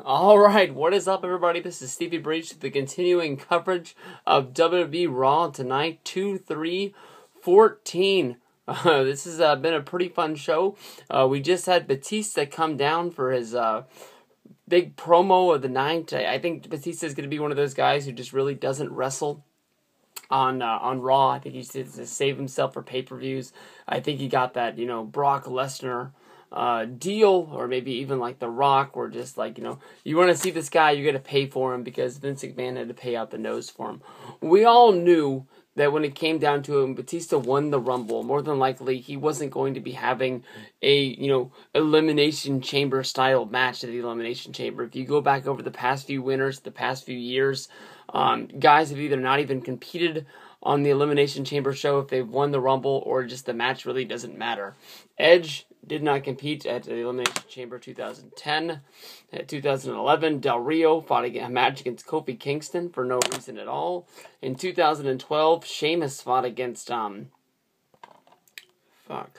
Alright, what is up everybody? This is Stevie Breach with the continuing coverage of WWE Raw tonight, 2/3/14. This has been a pretty fun show. We just had Batista come down for his big promo of the night. I think Batista is going to be one of those guys who just really doesn't wrestle on Raw. I think he's to save himself for pay-per-views. I think he got that, Brock Lesnar deal, or maybe even like The Rock, where just like, you want to see this guy, you got to pay for him because Vince McMahon had to pay out the nose for him. We all knew that when it came down to it, Batista won the Rumble. More than likely, he wasn't going to be having a, Elimination Chamber style match at the Elimination Chamber. If you go back over the past few winners, the past few years, guys have either not even competed on the Elimination Chamber show if they've won the Rumble, or just the match really doesn't matter. Edge did not compete at the Elimination Chamber 2010. At 2011, Del Rio fought a match against Kofi Kingston for no reason at all. In 2012, Sheamus fought against, I don't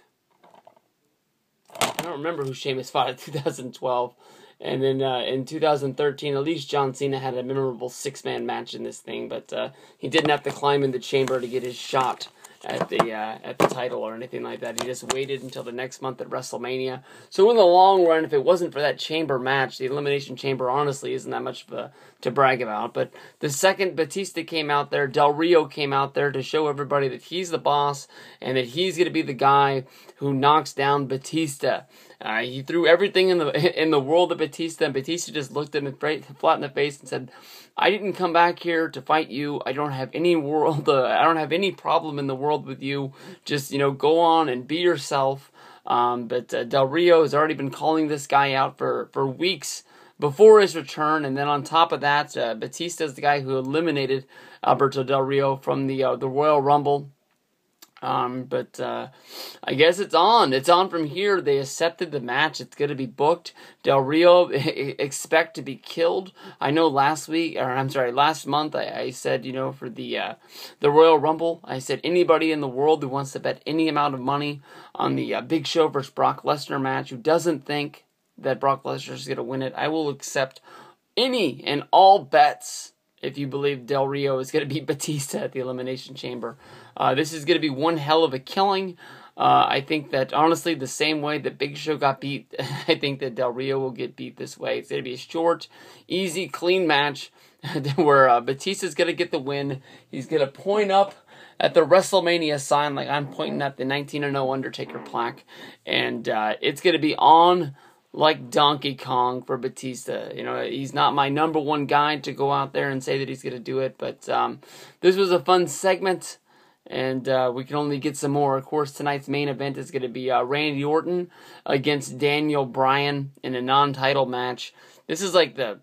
remember who Sheamus fought in 2012. And then in 2013, at least John Cena had a memorable six-man match in this thing, but he didn't have to climb in the chamber to get his shot at the title or anything like that. He just waited until the next month at WrestleMania. So in the long run, if it wasn't for that chamber match, the Elimination Chamber honestly isn't that much to brag about. But the second Batista came out there, Del Rio came out there to show everybody that he's the boss and that he's going to be the guy who knocks down Batista. He threw everything in the world at Batista, and Batista just looked at him flat in the face and said, "I didn't come back here to fight you. I don't have any I don't have any problem in the world with you. Just go on and be yourself." But Del Rio has already been calling this guy out for weeks before his return, and then on top of that, Batista is the guy who eliminated Alberto Del Rio from the Royal Rumble. But I guess it's on. It's on from here. They accepted the match. It's going to be booked. Del Rio expect to be killed. I know last month I said, for the Royal Rumble, I said anybody in the world who wants to bet any amount of money on the Big Show versus Brock Lesnar match, who doesn't think that Brock Lesnar is going to win it, I will accept any and all bets if you believe Del Rio is going to beat Batista at the Elimination Chamber. This is going to be one hell of a killing. I think that, honestly, the same way that Big Show got beat, I think that Del Rio will get beat this way. It's going to be a short, easy, clean match where Batista's going to get the win. He's going to point up at the WrestleMania sign like I'm pointing at the 19-0 Undertaker plaque. And it's going to be on like Donkey Kong for Batista. He's not my number one guy to go out there and say that he's going to do it, but this was a fun segment, and we can only get some more. Of course, tonight's main event is going to be Randy Orton against Daniel Bryan in a non-title match. This is like the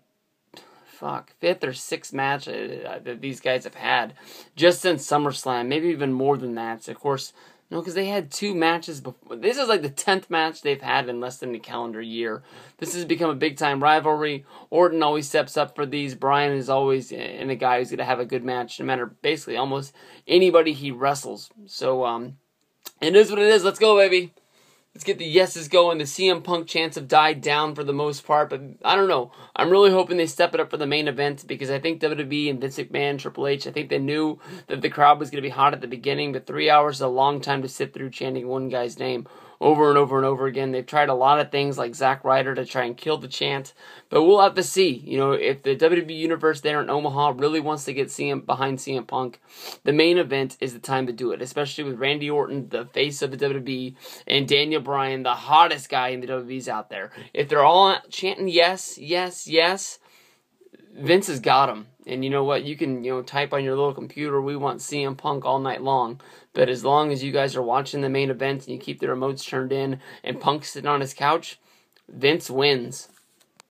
fifth or sixth match that these guys have had just since SummerSlam, maybe even more than that. So, of course, no, because they had two matches before. This is like the 10th match they've had in less than a calendar year. This has become a big-time rivalry. Orton always steps up for these. Bryan is always a guy who's going to have a good match, no matter basically almost anybody he wrestles. So, it is what it is. Let's go, baby. Let's get the yeses going. The CM Punk chants have died down for the most part, but I don't know. I'm really hoping they step it up for the main event, because I think WWE and Vince McMahon, Triple H, I think they knew that the crowd was going to be hot at the beginning, but 3 hours is a long time to sit through chanting one guy's name over and over and over again. They've tried a lot of things like Zack Ryder to try and kill the chant, but we'll have to see. If the WWE Universe there in Omaha really wants to get behind CM Punk, the main event is the time to do it, especially with Randy Orton, the face of the WWE, and Daniel Bryan, the hottest guy in the WWE's out there. If they're all chanting yes, yes, yes, Vince has got him. And you know what? You can, type on your little computer, "We want CM Punk" all night long. But as long as you guys are watching the main event and you keep the remotes turned in and Punk's sitting on his couch, Vince wins.